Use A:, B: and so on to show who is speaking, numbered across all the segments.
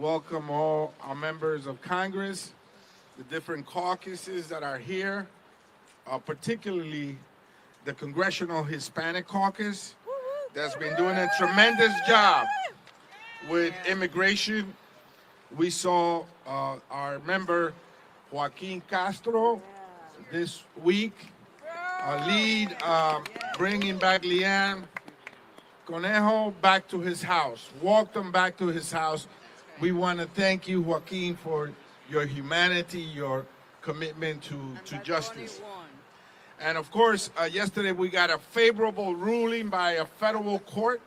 A: welcome all our members of Congress, the different caucuses that are here, particularly the Congressional Hispanic Caucus that's been doing a tremendous job with immigration. We saw our member Joaquin Castro this week lead bringing back Leanne Conejo back to his house, walked him back to his house. We want to thank you, Joaquin, for your humanity, your commitment to justice. And of course, yesterday we got a favorable ruling by a federal court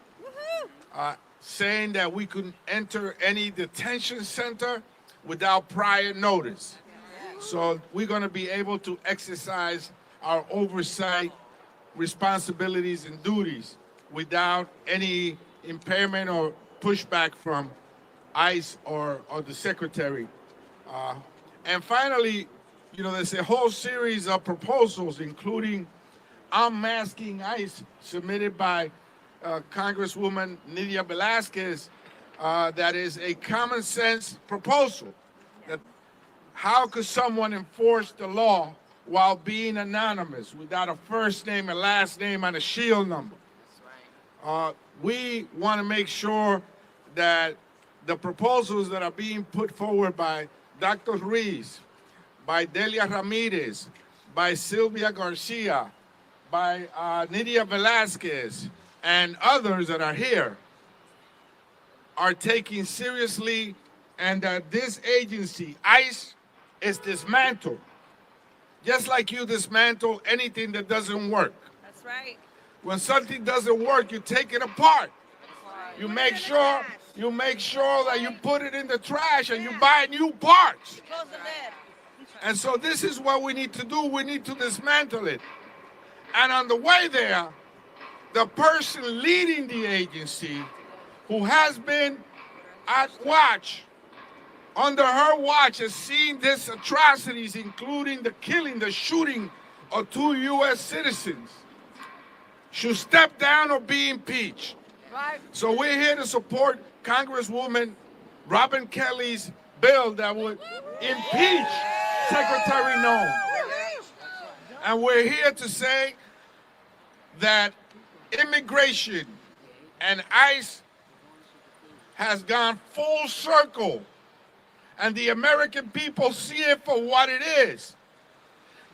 A: saying that we couldn't enter any detention center without prior notice. So we're going to be able to exercise our oversight responsibilities and duties without any impairment or pushback from ICE or the secretary. And finally, there's a whole series of proposals, including unmasking ICE, submitted by Congresswoman Nydia Velázquez, that is a common sense proposal. That how could someone enforce the law while being anonymous, without a first name, a last name, and a shield number? We want to make sure that the proposals that are being put forward by Dr. Ruiz, by Delia Ramirez, by Sylvia Garcia, by Nydia Velázquez, and others that are here are taken seriously, and that this agency, ICE, is dismantled. Just like you dismantle anything that doesn't work.
B: That's right.
A: When something doesn't work, you take it apart. You make sure that you put it in the trash and you buy new parts. And so this is what we need to do. We need to dismantle it. And on the way there, the person leading the agency, who has been at watch, under her watch, has seen these atrocities, including the killing, the shooting of 2 U.S. citizens, should step down or be impeached. Right. So we're here to support Congresswoman Robin Kelly's bill that would impeach Secretary Noem. And we're here to say that immigration and ICE has gone full circle, and the American people see it for what it is.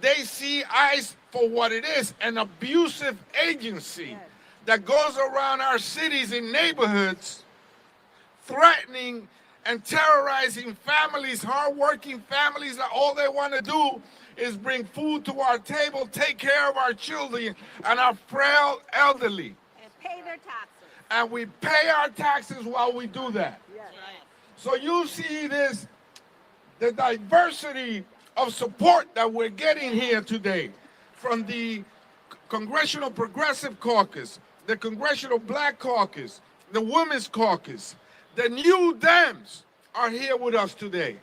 A: They see ICE for what it is, an abusive agency that goes around our cities and neighborhoods threatening and terrorizing families, hardworking families that all they want to do is bring food to our table, take care of our children and our frail elderly.
B: And pay their taxes.
A: And we pay our taxes while we do that.
B: Yes.
A: So you see this, the diversity of support that we're getting here today from the Congressional Progressive Caucus, the Congressional Black Caucus, the Women's Caucus, the New Dems are here with us today.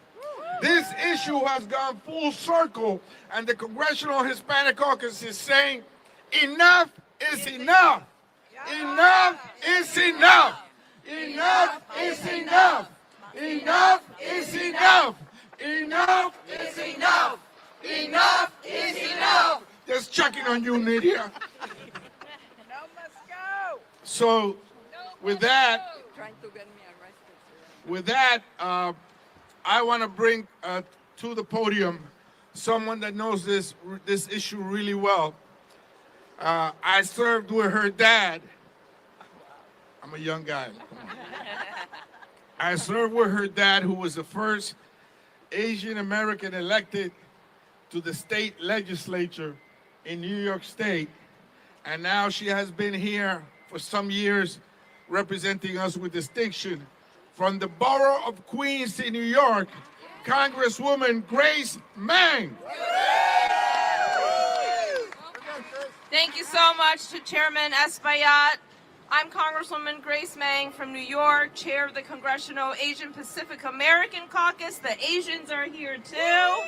A: This issue has gone full circle, and the Congressional Hispanic Caucus is saying, enough is enough. Enough is enough. Enough is enough. Enough is enough. Enough is enough. Enough is enough. Just checking on you, Nydia.
B: No must go.
A: So, with that, I want to bring to the podium someone that knows this issue really well. I served with her dad. I'm a young guy. I served with her dad, who was the first Asian American elected to the state legislature in New York State. And now she has been here for some years representing us with distinction. From the borough of Queens in New York, Congresswoman Grace Meng.
C: Thank you so much to Chairman Espaillat. I'm Congresswoman Grace Meng from New York, chair of the Congressional Asian Pacific American Caucus. The Asians are here too.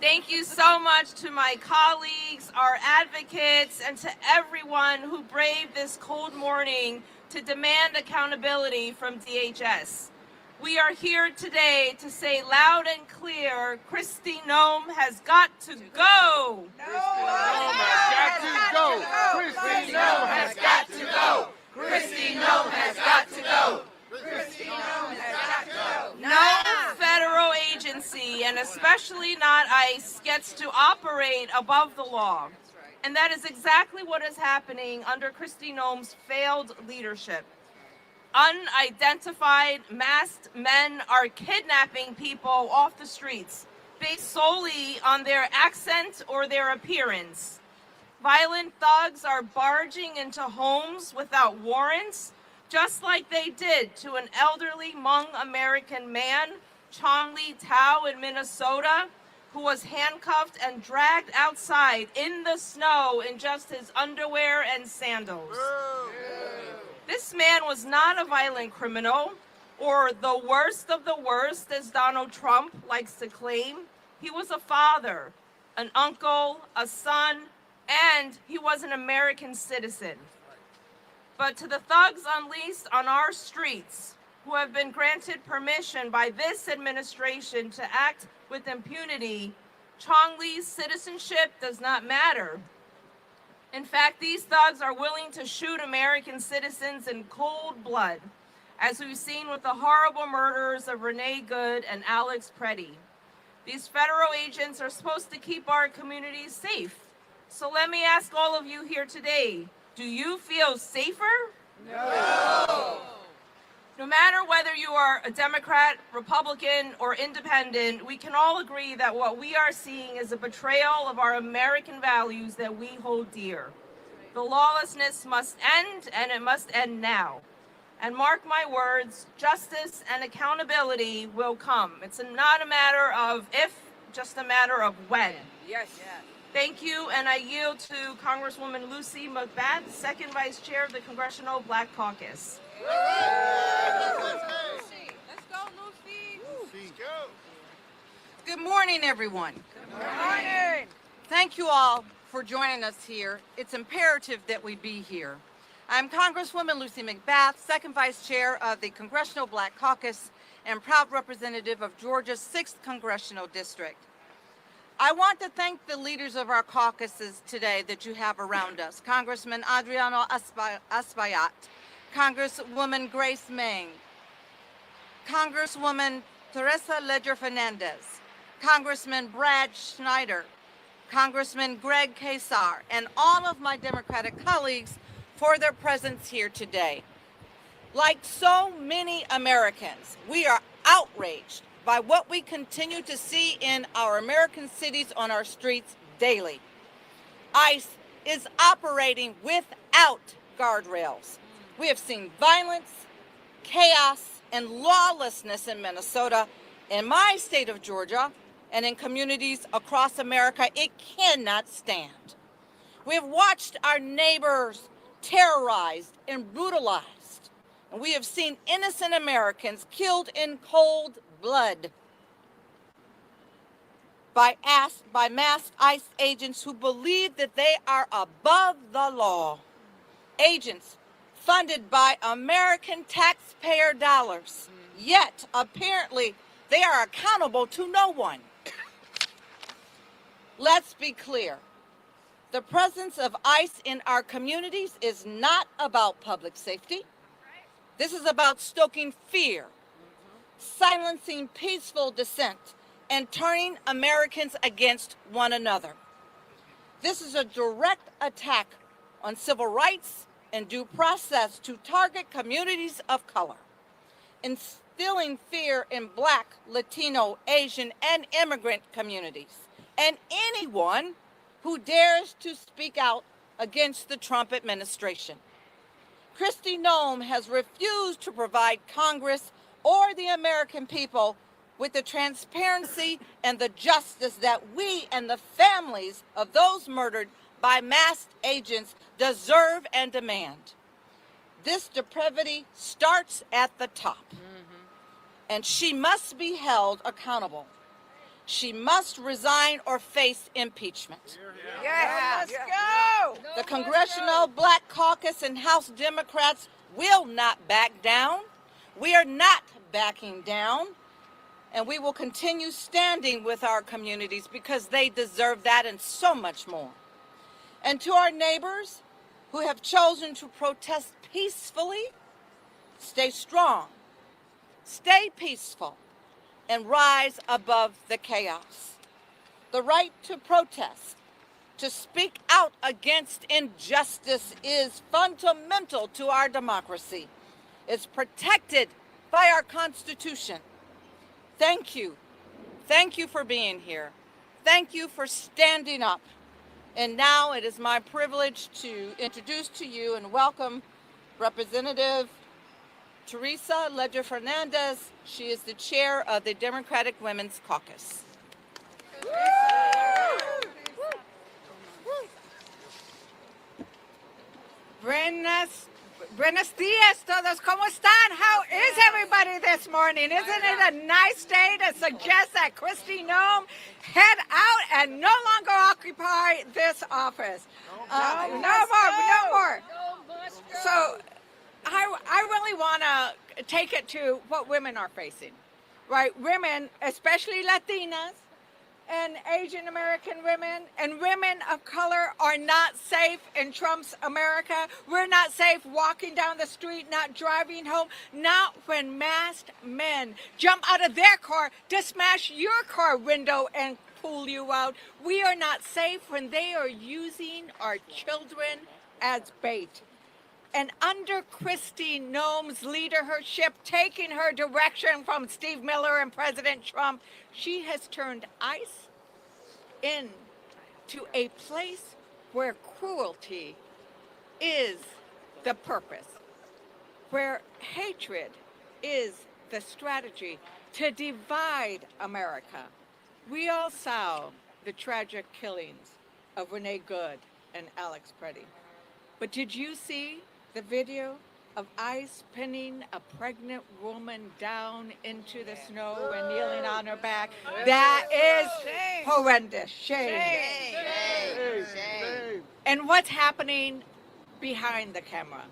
C: Thank you so much to my colleagues, our advocates, and to everyone who braved this cold morning to demand accountability from DHS. We are here today to say loud and clear, Kristi Noem has got to go.
A: Noem has got to go. Kristi Noem has got to go.
C: Kristi Noem has got to go.
B: Kristi Noem has got to go.
C: No federal agency, and especially not ICE, gets to operate above the law. And that is exactly what is happening under Kristi Noem's failed leadership. Unidentified masked men are kidnapping people off the streets based solely on their accent or their appearance. Violent thugs are barging into homes without warrants, just like they did to an elderly Hmong American man, Chong Lee Tao in Minnesota, who was handcuffed and dragged outside in the snow in just his underwear and sandals. This man was not a violent criminal, or the worst of the worst, as Donald Trump likes to claim. He was a father, an uncle, a son, and he was an American citizen. But to the thugs unleashed on our streets, who have been granted permission by this administration to act with impunity, Chong Lee's citizenship does not matter. In fact, these thugs are willing to shoot American citizens in cold blood, as we've seen with the horrible murders of Renee Good and Alex Preddy. These federal agents are supposed to keep our communities safe. So let me ask all of you here today, do you feel safer?
B: No.
C: No matter whether you are a Democrat, Republican, or independent, we can all agree that what we are seeing is a betrayal of our American values that we hold dear. The lawlessness must end, and it must end now. And mark my words, justice and accountability will come. It's not a matter of if, just a matter of when.
B: Yes.
C: Thank you, and I yield to Congresswoman Lucy McBath, second vice chair of the Congressional Black Caucus.
B: Let's go, Lucy.
D: Good morning, everyone.
B: Good morning.
D: Thank you all for joining us here. It's imperative that we be here. I'm Congresswoman Lucy McBath, second vice chair of the Congressional Black Caucus and proud representative of Georgia's 6th Congressional District. I want to thank the leaders of our caucuses today that you have around us. Congressman Adriano Espaillat, Congresswoman Grace Meng, Congresswoman Teresa Ledger Fernandez, Congressman Brad Schneider, Congressman Greg Casar, and all of my Democratic colleagues for their presence here today. Like so many Americans, we are outraged by what we continue to see in our American cities on our streets daily. ICE is operating without guardrails. We have seen violence, chaos, and lawlessness in Minnesota, in my state of Georgia, and in communities across America. It cannot stand. We have watched our neighbors terrorized and brutalized, and we have seen innocent Americans killed in cold blood by masked ICE agents who believe that they are above the law. Agents funded by American taxpayer dollars, yet apparently they are accountable to no one. Let's be clear. The presence of ICE in our communities is not about public safety. This is about stoking fear, silencing peaceful dissent, and turning Americans against one another. This is a direct attack on civil rights and due process to target communities of color, instilling fear in Black, Latino, Asian, and immigrant communities, and anyone who dares to speak out against the Trump administration. Kristi Noem has refused to provide Congress or the American people with the transparency and the justice that we and the families of those murdered by masked agents deserve and demand. This depravity starts at the top, and she must be held accountable. She must resign or face impeachment.
B: Yes. Let's go.
D: The Congressional Black Caucus and House Democrats will not back down. We are not backing down, and we will continue standing with our communities because they deserve that and so much more. And to our neighbors who have chosen to protest peacefully, stay strong, stay peaceful, and rise above the chaos. The right to protest, to speak out against injustice is fundamental to our democracy. It's protected by our Constitution. Thank you. Thank you for being here. Thank you for standing up. And now it is my privilege to introduce to you and welcome Representative Teresa Ledger Fernandez. She is the chair of the Democratic Women's Caucus.
B: Buenos dias, todos. ¿Cómo están? How is everybody this morning? Isn't it a nice day to suggest that Kristi Noem head out and no longer occupy this office? No more. So I really want to take it to what women are facing, right? Women, especially Latinas and Asian American women and women of color, are not safe in Trump's America. We're not safe walking down the street, not driving home, not when masked men jump out of their car to smash your car window and pull you out. We are not safe when they are using our children as bait. And under Kristi Noem's leadership, taking her direction from Steve Miller and President Trump, she has turned ICE into a place where cruelty is the purpose, where hatred is the strategy to divide America. We all saw the tragic killings of Renee Good and Alex Preddy. But did you see the video of ICE pinning a pregnant woman down into the snow and kneeling on her back? That is horrendous. Shame. And what's happening behind the camera?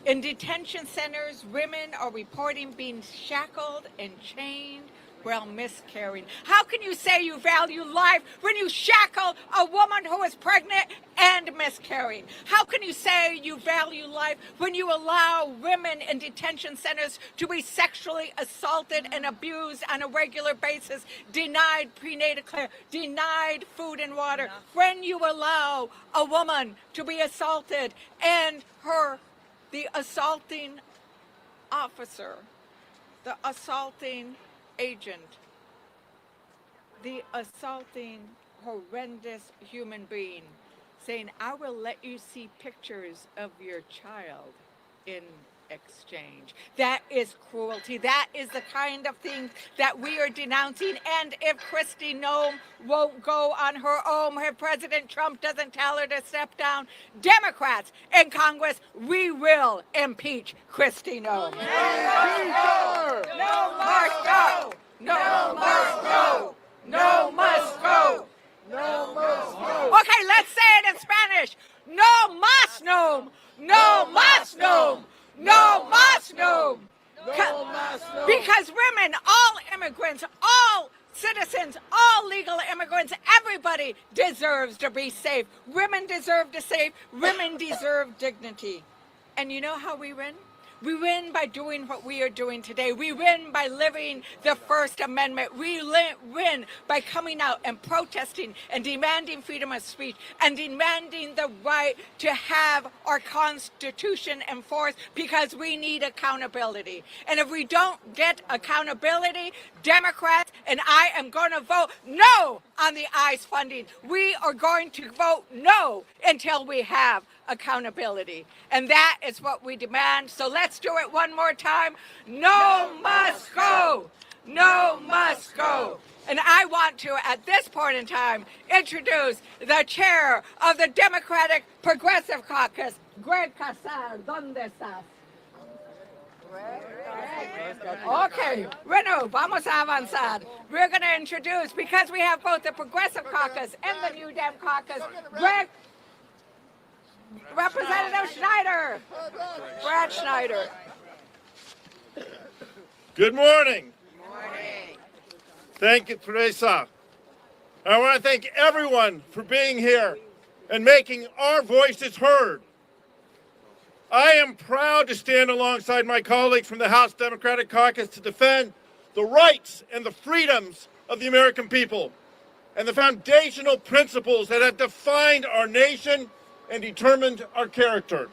B: In detention centers, women are reporting being shackled and chained while miscarrying. How can you say you value life when you shackle a woman who is pregnant and miscarrying? How can you say you value life when you allow women in detention centers to be sexually assaulted and abused on a regular basis, denied prenatal care, denied food and water? When you allow a woman to be assaulted and the assaulting officer, the assaulting agent, the assaulting, horrendous human being, saying, I will let you see pictures of your child in exchange. That is cruelty. That is the kind of thing that we are denouncing. And if Kristi Noem won't go on her own, if President Trump doesn't tell her to step down, Democrats in Congress, we will impeach Kristi Noem. No must go. No must go. No must go. No must go. Okay, let's say it in Spanish. No más Noem. No más Noem. No más Noem. Because women, all immigrants, all citizens, all legal immigrants, everybody deserves to be safe. Women deserve to save. Women deserve dignity. And you know how we win? We win by doing what we are doing today. We win by living the First Amendment. We win by coming out and protesting and demanding freedom of speech and demanding the right to have our Constitution enforced, because we need accountability. And if we don't get accountability, Democrats and I am going to vote no on the ICE funding. We are going to vote no until we have accountability. And that is what we demand. So let's do it one more time. No must go. No must go. And I want to, at this point in time, introduce the chair of the Democratic Progressive Caucus, Greg Casar. ¿Dónde estás? Okay, bueno, vamos a avanzar. We're going to introduce, because we have both the Progressive Caucus and the New Dem Caucus, Greg, Representative Schneider, Brad Schneider.
E: Good morning. Good morning. Thank you, Teresa. I want to thank everyone for being here and making our voices heard. I am proud to stand alongside my colleagues from the House Democratic Caucus to defend the rights and the freedoms of the American people and the foundational principles that have defined our nation and determined our character.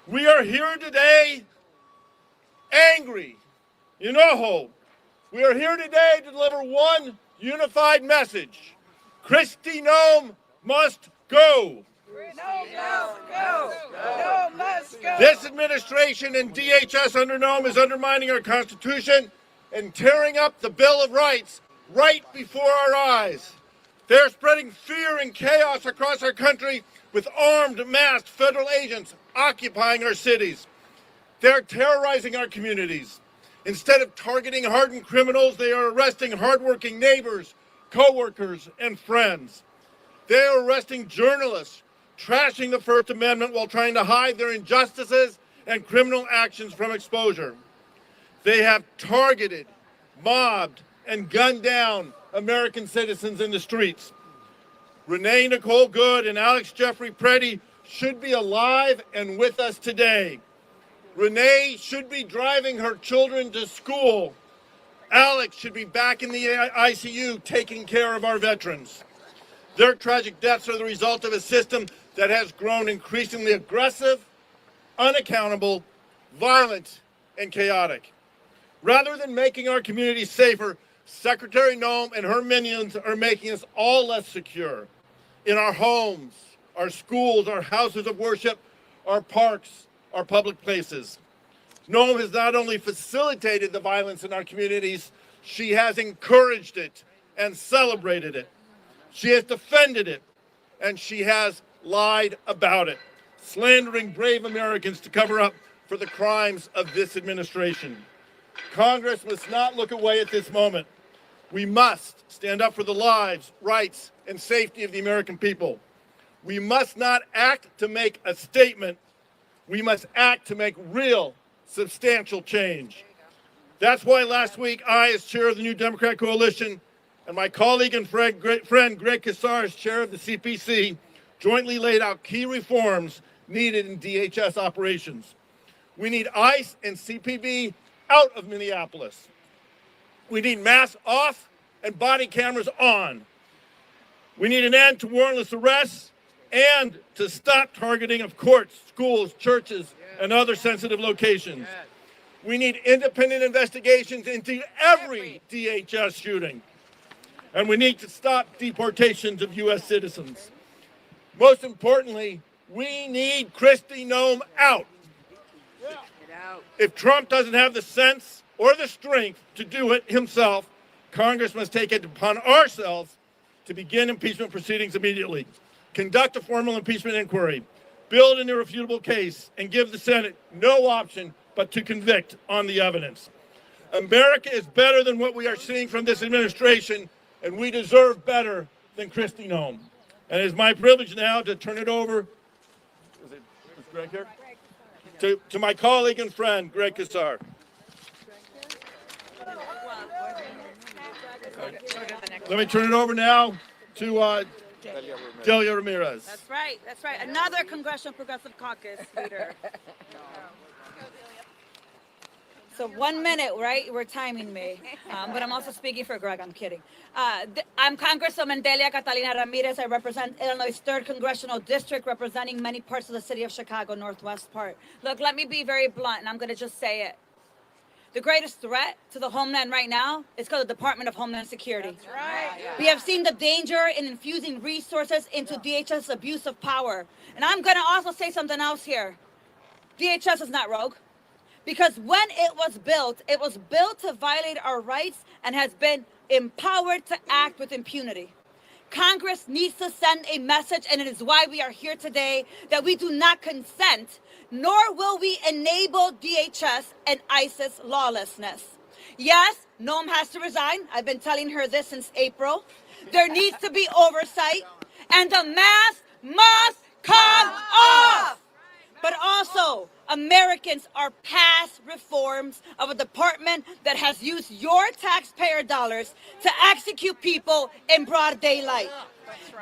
E: We are here today angry, enojo. We are here today to deliver one unified message. Kristi Noem must go. This administration and DHS under Noem is undermining our Constitution and tearing up the Bill of Rights right before our eyes. They're spreading fear and chaos across our country with armed, masked federal agents occupying our cities. They're terrorizing our communities. Instead of targeting hardened criminals, they are arresting hardworking neighbors, co-workers, and friends. They are arresting journalists, trashing the First Amendment while trying to hide their injustices and criminal actions from exposure. They have targeted, mobbed, and gunned down American citizens in the streets. Renee Nicole Good and Alex Jeffrey Preddy should be alive and with us today. Renee should be driving her children to school. Alex should be back in the ICU taking care of our veterans. Their tragic deaths are the result of a system that has grown increasingly aggressive, unaccountable, violent, and chaotic. Rather than making our communities safer, Secretary Noem and her minions are making us all less secure in our homes, our schools, our houses of worship, our parks, our public places. Noem has not only facilitated the violence in our communities, she has encouraged it and celebrated it. She has defended it, and she has lied about it, slandering brave Americans to cover up for the crimes of this administration. Congress must not look away at this moment. We must stand up for the lives, rights, and safety of the American people. We must not act to make a statement. We must act to make real, substantial change. That's why last week I, as chair of the New Democrat Coalition, and my colleague and friend Greg Casar, as chair of the CPC, jointly laid out key reforms needed in DHS operations. We need ICE and CPB out of Minneapolis. We need masks off and body cameras on. We need an end to warrantless arrests and to stop targeting of courts, schools, churches, and other sensitive locations. We need independent investigations into every DHS shooting. And we need to stop deportations of U.S. citizens. Most importantly, we need Kristi Noem out. If Trump doesn't have the sense or the strength to do it himself, Congress must take it upon ourselves to begin impeachment proceedings immediately, conduct a formal impeachment inquiry, build an irrefutable case, and give the Senate no option but to convict on the evidence. America is better than what we are seeing from this administration, and we deserve better than Kristi Noem. And it's my privilege now to turn it over, is Greg here? To my colleague and friend, Greg Casar. Let me turn it over now to Delia Ramirez.
F: That's right. That's right. Another Congressional Progressive Caucus leader. So 1 minute, right? We're timing me. But I'm also speaking for Greg. I'm kidding. I'm Congresswoman Delia Catalina Ramirez. I represent Illinois' 3rd Congressional District, representing many parts of the city of Chicago, northwest part. Look, let me be very blunt, and I'm going to just say it. The greatest threat to the homeland right now is called the Department of Homeland Security. That's right. We have seen the danger in infusing resources into DHS abuse of power. And I'm going to also say something else here. DHS is not rogue. Because when it was built to violate our rights and has been empowered to act with impunity. Congress needs to send a message, and it is why we are here today, that we do not consent, nor will we enable DHS and ISIS lawlessness. Yes, Noem has to resign. I've been telling her this since April. There needs to be oversight, and the mask must come off. But also, Americans are past reforms of a department that has used your taxpayer dollars to execute people in broad daylight.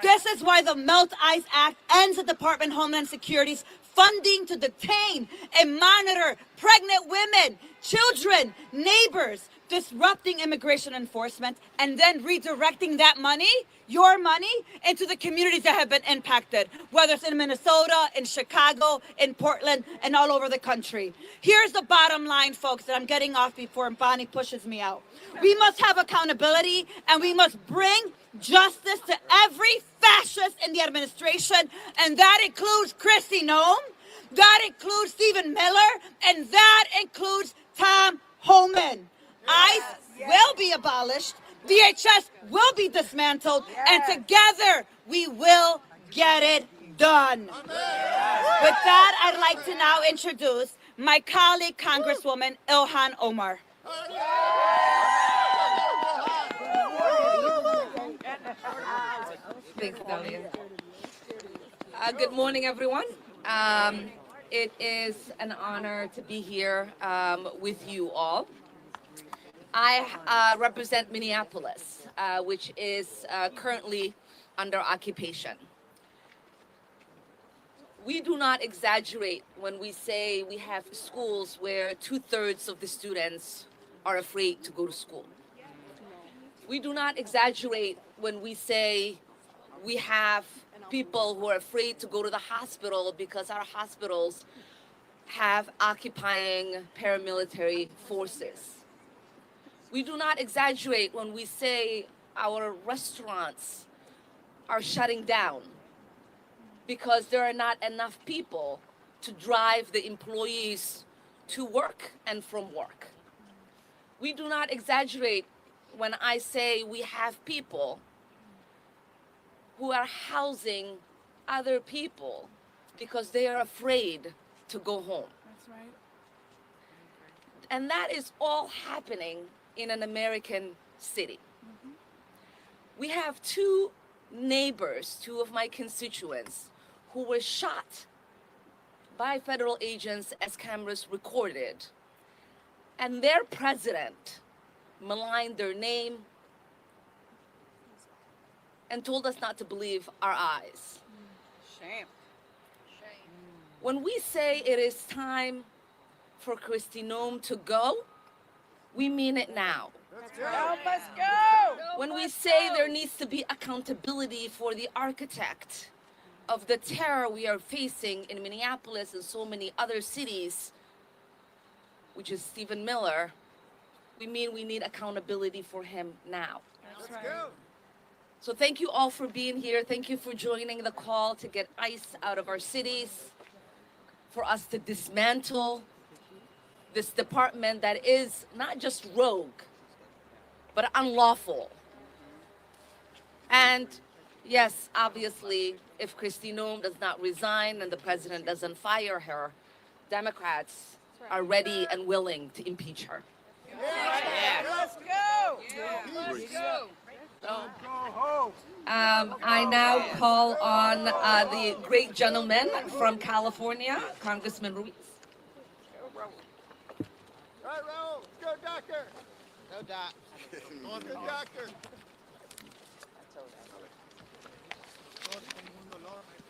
F: This is why the Melt Ice Act ends the Department of Homeland Security's funding to detain and monitor pregnant women, children, neighbors, disrupting immigration enforcement, and then redirecting that money, your money, into the communities that have been impacted, whether it's in Minnesota, in Chicago, in Portland, and all over the country. Here's the bottom line, folks, that I'm getting off before Bonnie pushes me out. We must have accountability, and we must bring justice to every fascist in the administration, and that includes Kristi Noem, that includes Stephen Miller, and that includes Tom Homan. ICE will be abolished, DHS will be dismantled, and together we will get it done. With that, I'd like to now introduce my colleague, Congresswoman Ilhan Omar.
B: Thank you, Dalia. Good morning, everyone. It is an honor to be here with you all. I represent Minneapolis, which is currently under occupation. We do not exaggerate when we say we have schools where 2/3 of the students are afraid to go to school. We do not exaggerate when we say we have people who are afraid to go to the hospital because our hospitals have occupying paramilitary forces. We do not exaggerate when we say our restaurants are shutting down because there are not enough people to drive the employees to work and from work. We do not exaggerate when I say we have people who are housing other people because they are afraid to go home.
C: That's right.
B: And that is all happening in an American city. We have two neighbors, two of my constituents, who were shot by federal agents as cameras recorded. And their president maligned their name and told us not to believe our eyes.
D: Shame.
B: When we say it is time for Kristi Noem to go, we mean it now.
D: No must go.
B: When we say there needs to be accountability for the architect of the terror we are facing in Minneapolis and so many other cities, which is Stephen Miller, we mean we need accountability for him now.
C: That's right.
B: So thank you all for being here. Thank you for joining the call to get ICE out of our cities, for us to dismantle this department that is not just rogue, but unlawful. And yes, obviously, if Kristi Noem does not resign and the president doesn't fire her, Democrats are ready and willing to impeach her.
D: Let's go.
C: Let's go.
B: I now call on the great gentleman from California, Congressman Ruiz.
E: All right, Raul, let's go, doctor. No doc. On the doctor.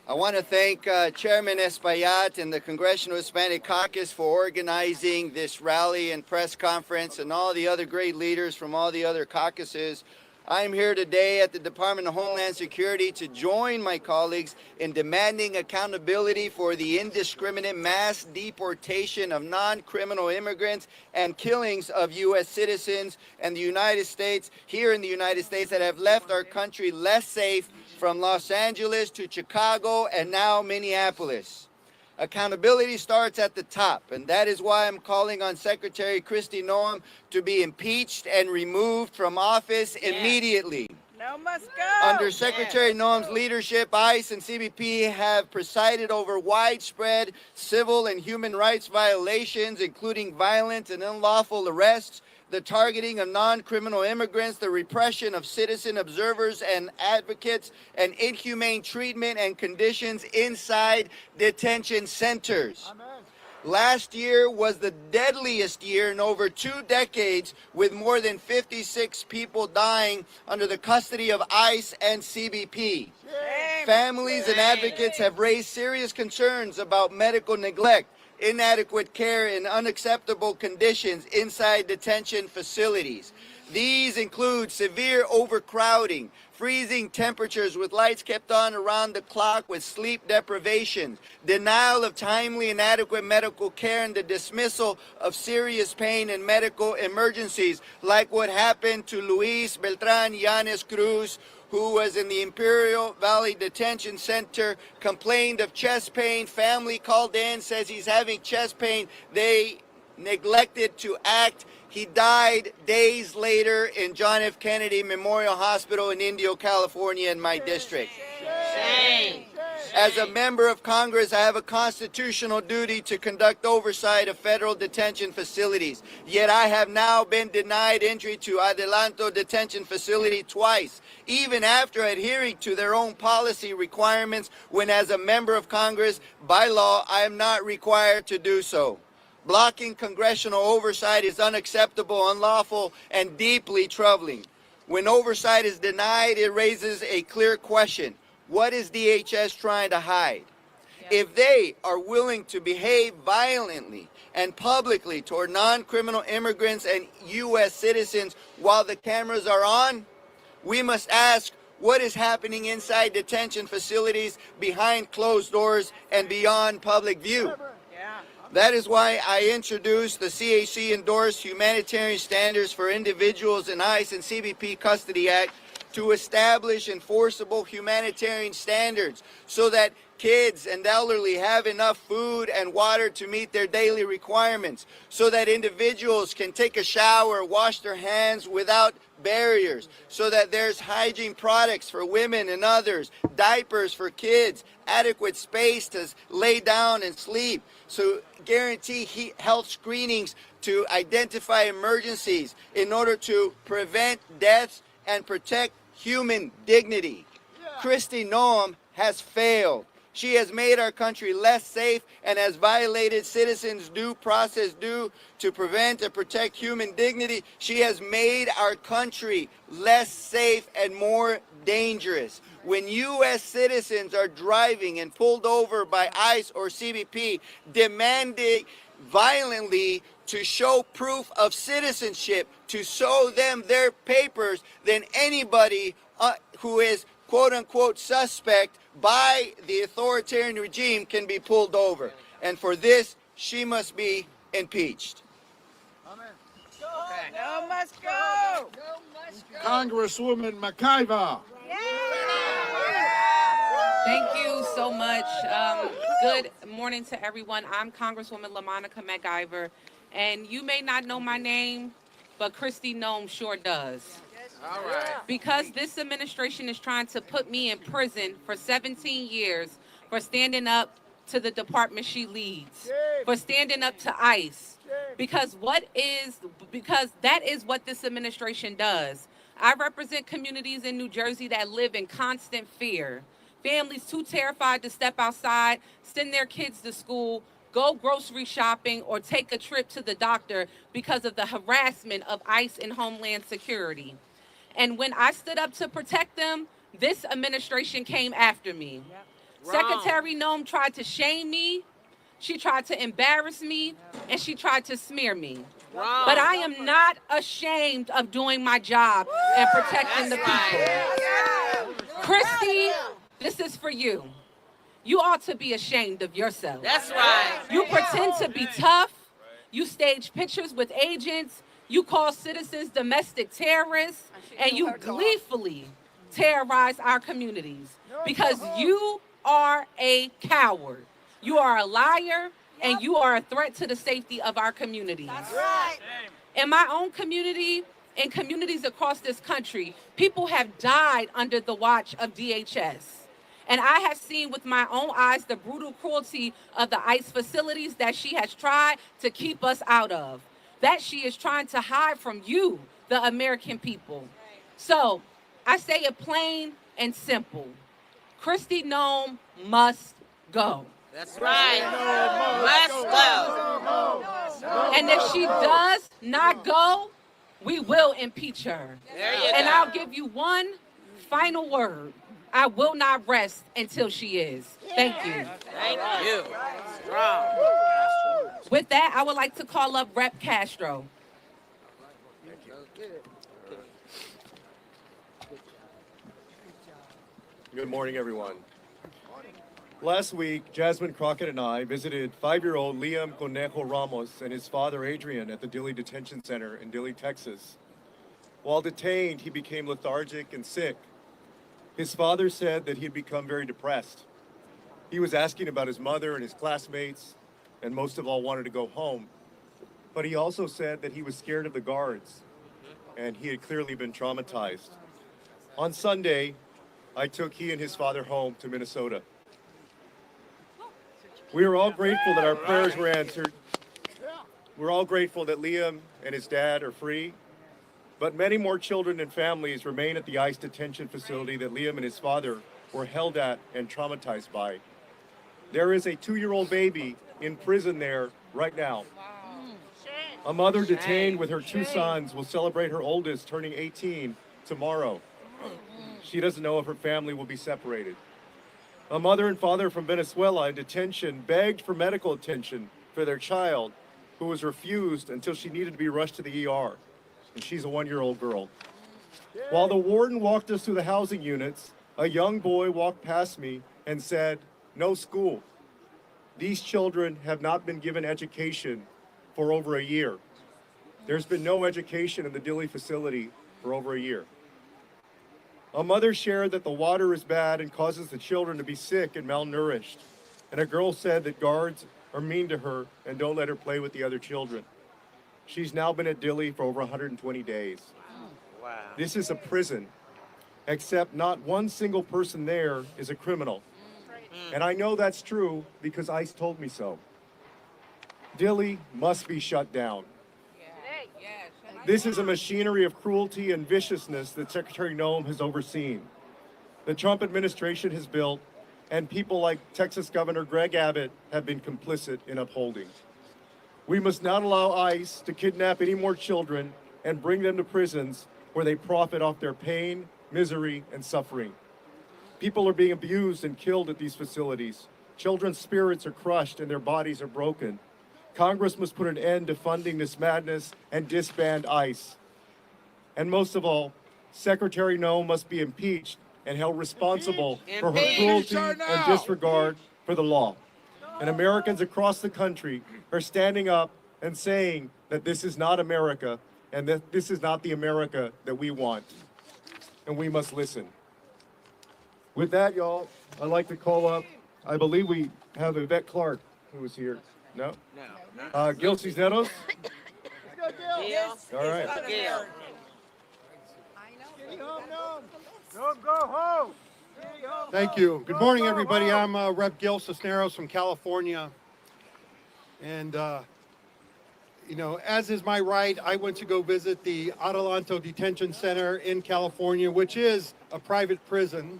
G: I want to thank Chairman Espaillat and the Congressional Hispanic Caucus for organizing this rally and press conference, and all the other great leaders from all the other caucuses. I'm here today at the Department of Homeland Security to join my colleagues in demanding accountability for the indiscriminate mass deportation of non-criminal immigrants and killings of U.S. citizens and the United States, here in the United States, that have left our country less safe, from Los Angeles to Chicago and now Minneapolis. Accountability starts at the top, and that is why I'm calling on Secretary Kristi Noem to be impeached and removed from office immediately.
D: No must go.
G: Under Secretary Noem's leadership, ICE and CBP have presided over widespread civil and human rights violations, including violent and unlawful arrests, the targeting of non-criminal immigrants, the repression of citizen observers and advocates, and inhumane treatment and conditions inside detention centers.
E: Amen.
G: Last year was the deadliest year in over 2 decades, with more than 56 people dying under the custody of ICE and CBP. Families and advocates have raised serious concerns about medical neglect, inadequate care, and unacceptable conditions inside detention facilities. These include severe overcrowding, freezing temperatures with lights kept on around the clock with sleep deprivation, denial of timely and adequate medical care, and the dismissal of serious pain and medical emergencies, like what happened to Luis Beltran Yanes Cruz, who was in the Imperial Valley Detention Center, complained of chest pain. Family called in, says he's having chest pain. They neglected to act. He died days later in John F. Kennedy Memorial Hospital in Indio, California, in my district.
C: Shame.
G: As a member of Congress, I have a constitutional duty to conduct oversight of federal detention facilities. Yet I have now been denied entry to Adelanto Detention Facility twice, even after adhering to their own policy requirements, when as a member of Congress, by law, I am not required to do so. Blocking congressional oversight is unacceptable, unlawful, and deeply troubling. When oversight is denied, it raises a clear question. What is DHS trying to hide? If they are willing to behave violently and publicly toward non-criminal immigrants and U.S. citizens while the cameras are on, we must ask what is happening inside detention facilities behind closed doors and beyond public view. That is why I introduced the CAC-endorsed Humanitarian Standards for Individuals in ICE and CBP Custody Act to establish enforceable humanitarian standards so that kids and elderly have enough food and water to meet their daily requirements, so that individuals can take a shower, wash their hands without barriers, so that there's hygiene products for women and others, diapers for kids, adequate space to lay down and sleep, so guarantee health screenings to identify emergencies in order to prevent deaths and protect human dignity. Kristi Noem has failed. She has made our country less safe and has violated citizens' due process due to prevent and protect human dignity. She has made our country less safe and more dangerous. When U.S. citizens are driving and pulled over by ICE or CBP, demanding violently to show proof of citizenship, to show them their papers, then anybody who is quote-unquote suspect by the authoritarian regime can be pulled over. And for this, she must be impeached.
B: No must go.
A: Congresswoman McIver.
H: Thank you so much. Good morning to everyone. I'm Congresswoman LaMonica McIver, and you may not know my name, but Kristi Noem sure does.
A: All right.
H: Because this administration is trying to put me in prison for 17 years for standing up to the department she leads, for standing up to ICE. Because that is what this administration does. I represent communities in New Jersey that live in constant fear. Families too terrified to step outside, send their kids to school, go grocery shopping, or take a trip to the doctor because of the harassment of ICE and Homeland Security. And when I stood up to protect them, this administration came after me. Secretary Noem tried to shame me, she tried to embarrass me, and she tried to smear me. But I am not ashamed of doing my job and protecting the people. Kristi, this is for you. You ought to be ashamed of yourself.
B: That's right.
H: You pretend to be tough. You stage pictures with agents. You call citizens domestic terrorists. And you gleefully terrorize our communities because you are a coward. You are a liar, and you are a threat to the safety of our communities.
B: That's right.
H: In my own community, in communities across this country, people have died under the watch of DHS. And I have seen with my own eyes the brutal cruelty of the ICE facilities that she has tried to keep us out of, that she is trying to hide from you, the American people. So I say it plain and simple. Kristi Noem must go.
B: That's right. Must go.
H: And if she does not go, we will impeach her. And I'll give you one final word. I will not rest until she is. Thank you.
B: Thank you. Strong.
H: With that, I would like to call up Rep. Castro.
I: Good morning, everyone. Last week, Jasmine Crockett and I visited 5-year-old Liam Conejo Ramos and his father Adrian at the Dilley Detention Center in Dilley, Texas. While detained, he became lethargic and sick. His father said that he had become very depressed. He was asking about his mother and his classmates, and most of all wanted to go home. But he also said that he was scared of the guards, and he had clearly been traumatized. On Sunday, I took he and his father home to Minnesota. We are all grateful that our prayers were answered. We're all grateful that Liam and his dad are free, but many more children and families remain at the ICE detention facility that Liam and his father were held at and traumatized by. There is a 2-year-old baby in prison there right now. A mother detained with her 2 sons will celebrate her oldest turning 18 tomorrow. She doesn't know if her family will be separated. A mother and father from Venezuela in detention begged for medical attention for their child, who was refused until she needed to be rushed to the ER. And she's a 1-year-old girl. While the warden walked us through the housing units, a young boy walked past me and said, "No school." These children have not been given education for over a year. There's been no education in the Dilley facility for over a year. A mother shared that the water is bad and causes the children to be sick and malnourished. And a girl said that guards are mean to her and don't let her play with the other children. She's now been at Dilley for over 120 days.
B: Wow.
I: This is a prison, except not one single person there is a criminal. And I know that's true because ICE told me so. Dilley must be shut down. This is a machinery of cruelty and viciousness that Secretary Noem has overseen. The Trump administration has built, and people like Texas Governor Greg Abbott have been complicit in upholding. We must not allow ICE to kidnap any more children and bring them to prisons where they profit off their pain, misery, and suffering. People are being abused and killed at these facilities. Children's spirits are crushed and their bodies are broken. Congress must put an end to funding this madness and disband ICE. And most of all, Secretary Noem must be impeached and held responsible for her cruelty and disregard for the law. And Americans across the country are standing up and saying that this is not America and that this is not the America that we want. And we must listen. With that, y'all, I'd like to call up, I believe we have Yvette Clark who is here. No?
B: No.
I: Gil Cisneros?
B: Yes.
I: All right.
B: Gil.
J: Thank you. Good morning, everybody. I'm Rep. Gil Cisneros from California. And, as is my right, I went to go visit the Adelanto Detention Center in California, which is a private prison.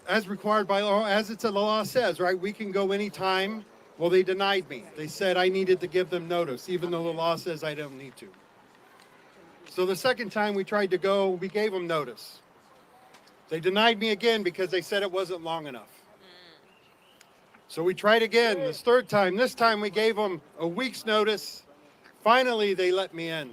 J: As required by law, as the law says, right? We can go anytime. Well, they denied me. They said I needed to give them notice, even though the law says I don't need to. So the second time we tried to go, we gave them notice. They denied me again because they said it wasn't long enough. So we tried again, this third time. This time we gave them a week's notice. Finally, they let me in.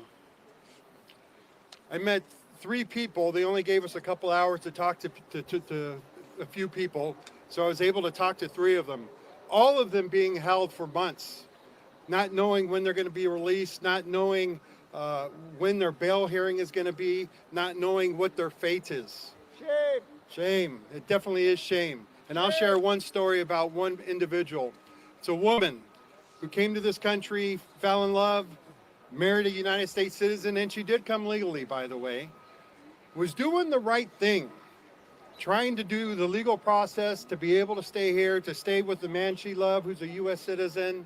J: I met 3 people. They only gave us a couple hours to talk to a few people. So I was able to talk to 3 of them. All of them being held for months, not knowing when they're going to be released, not knowing when their bail hearing is going to be, not knowing what their fate is. Shame. Shame. It definitely is shame. And I'll share one story about one individual. It's a woman who came to this country, fell in love, married a United States citizen, and she did come legally, by the way, was doing the right thing, trying to do the legal process to be able to stay here, to stay with the man she loved, who's a U.S. citizen,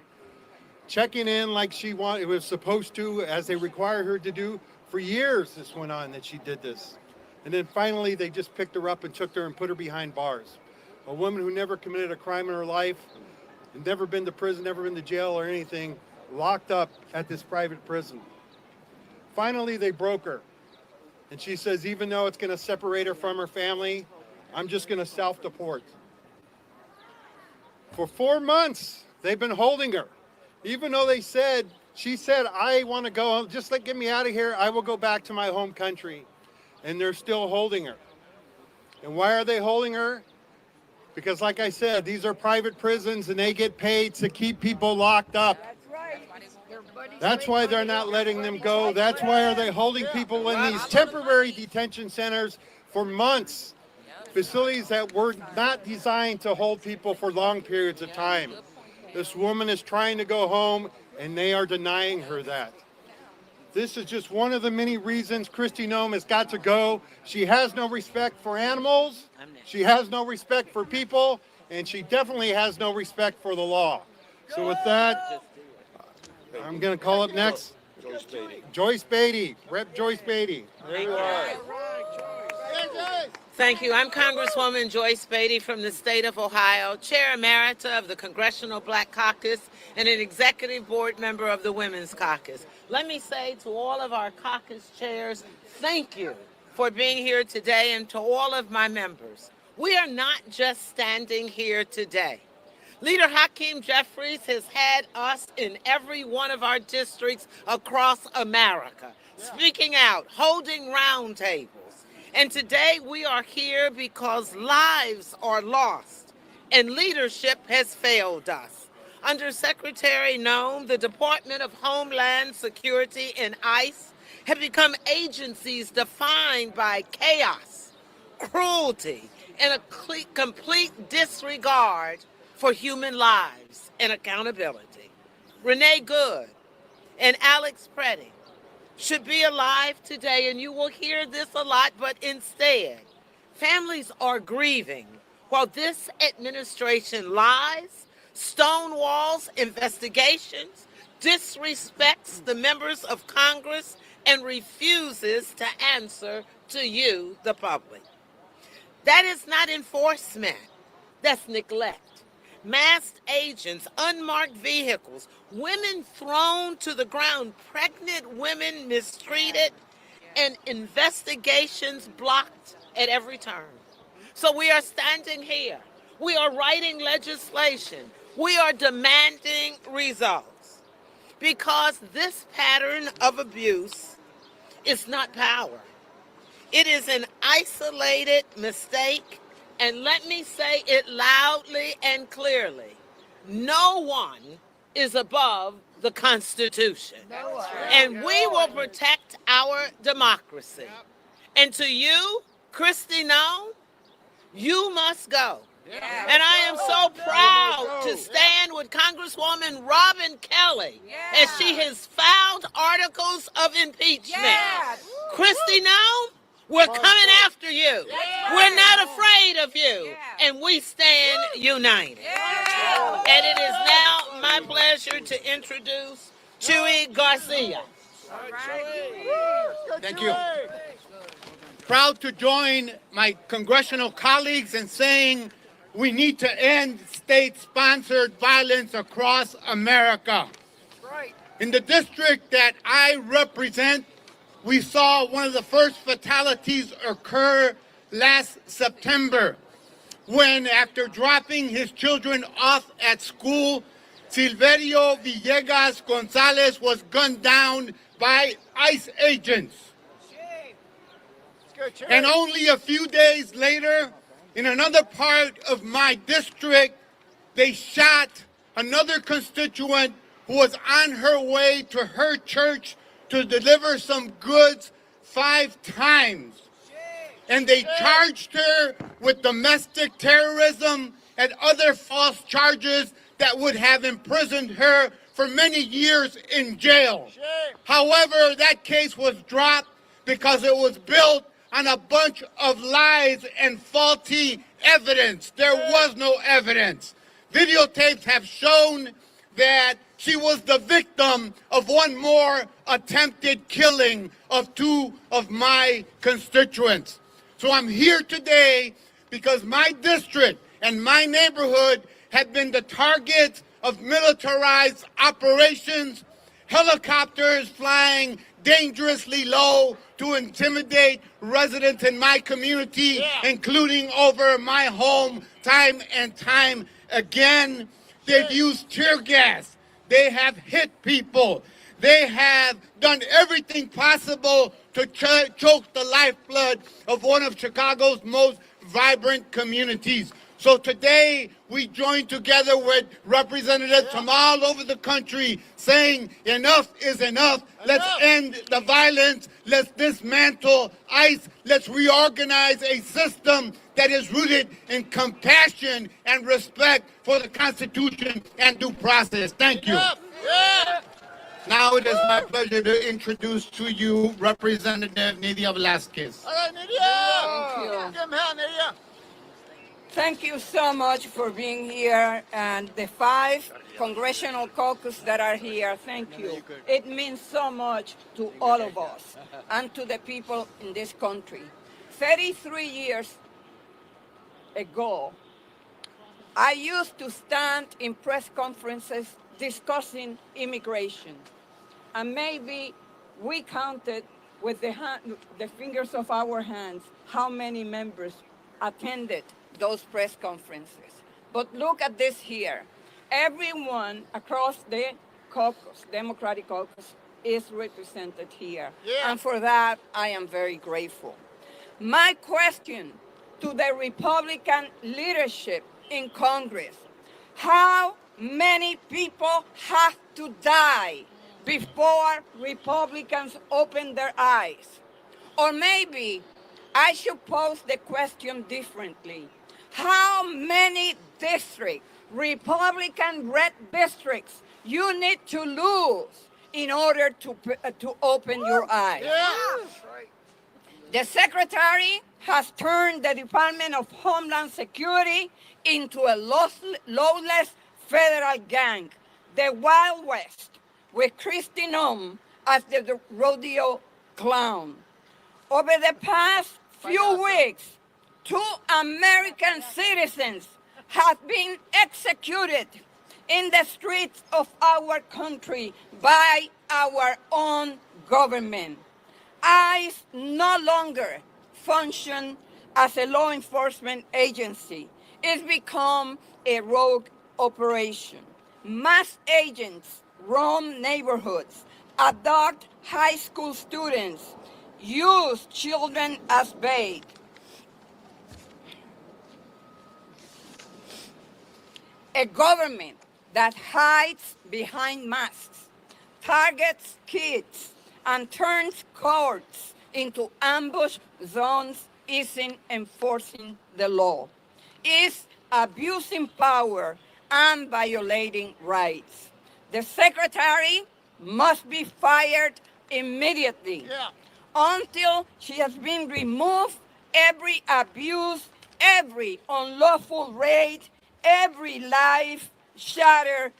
J: checking in like she was supposed to, as they required her to do. For years this went on that she did this. And then finally they just picked her up and took her and put her behind bars. a woman who never committed a crime in her life, and never been to prison, never been to jail or anything, locked up at this private prison. Finally, they broke her. And she says, even though it's going to separate her from her family, I'm just going to self-deport. For 4 months, they've been holding her. Even though she said, I want to go, just get me out of here, I will go back to my home country. And they're still holding her. And why are they holding her? Because like I said, these are private prisons and they get paid to keep people locked up. That's why they're not letting them go. That's why are they holding people in these temporary detention centers for months. Facilities that were not designed to hold people for long periods of time. This woman is trying to go home and they are denying her that. This is just one of the many reasons Kristi Noem has got to go. She has no respect for animals. She has no respect for people. And she definitely has no respect for the law. So with that, I'm going to call up next Joyce Beatty, Rep. Joyce Beatty. There you are.
K: Thank you. I'm Congresswoman Joyce Beatty from the state of Ohio, Chair Emerita of the Congressional Black Caucus and an Executive Board member of the Women's Caucus. Let me say to all of our caucus chairs, thank you for being here today, and to all of my members. We are not just standing here today. Leader Hakeem Jeffries has had us in every one of our districts across America, speaking out, holding roundtables. And today we are here because lives are lost and leadership has failed us. Under Secretary Noem, the Department of Homeland Security and ICE have become agencies defined by chaos, cruelty, and a complete disregard for human lives and accountability. Renee Good and Alex Preddy should be alive today, and you will hear this a lot, but instead, families are grieving while this administration lies, stonewalls investigations, disrespects the members of Congress, and refuses to answer to you, the public. That is not enforcement. That's neglect. Masked agents, unmarked vehicles, women thrown to the ground, pregnant women mistreated, and investigations blocked at every turn. So we are standing here. We are writing legislation. We are demanding results because this pattern of abuse is not power. It is an isolated mistake. And let me say it loudly and clearly. No one is above the Constitution. And we will protect our democracy. And to you, Kristi Noem, you must go. And I am so proud to stand with Congresswoman Robin Kelly as she has filed articles of impeachment. Kristi Noem, we're coming after you. We're not afraid of you. And we stand united. And it is now my pleasure to introduce Chuy Garcia.
L: Thank you. Proud to join my congressional colleagues in saying we need to end state-sponsored violence across America. In the district that I represent, we saw one of the first fatalities occur last September when, after dropping his children off at school, Silverio Villegas Gonzalez was gunned down by ICE agents. And only a few days later, in another part of my district, they shot another constituent who was on her way to her church to deliver some goods 5 times. And they charged her with domestic terrorism and other false charges that would have imprisoned her for many years in jail. However, that case was dropped because it was built on a bunch of lies and faulty evidence. There was no evidence. Videotapes have shown that she was the victim of one more attempted killing of 2 of my constituents. So I'm here today because my district and my neighborhood had been the target of militarized operations, helicopters flying dangerously low to intimidate residents in my community, including over my home time and time again. They've used tear gas. They have hit people. They have done everything possible to choke the lifeblood of one of Chicago's most vibrant communities. So today, we join together with representatives from all over the country saying enough is enough. Let's end the violence. Let's dismantle ICE. Let's reorganize a system that is rooted in compassion and respect for the Constitution and due process. Thank you. Now it is my pleasure to introduce to you Representative Nydia Velázquez.
B: Thank you so much for being here, and the 5 congressional caucus that are here, thank you. It means so much to all of us and to the people in this country. 33 years ago, I used to stand in press conferences discussing immigration, and maybe we counted with the fingers of our hands how many members attended those press conferences. But look at this here. Everyone across the caucus, Democratic caucus, is represented here. And for that, I am very grateful. My question to the Republican leadership in Congress: how many people have to die before Republicans open their eyes? Or maybe I should pose the question differently. How many districts, Republican red districts, you need to lose in order to open your eyes? The Secretary has turned the Department of Homeland Security into a lawless federal gang, the Wild West, with Noem as the rodeo clown. Over the past few weeks, 2 American citizens have been executed in the streets of our country by our own government. ICE no longer function as a law enforcement agency. It's become a rogue operation. Mass agents roam neighborhoods, abduct high school students, use children as bait. A government that hides behind masks, targets kids, and turns courts into ambush zones isn't enforcing the law. It's abusing power and violating rights. The Secretary must be fired immediately until she has been removed. Every abuse, every unlawful raid, every life shattered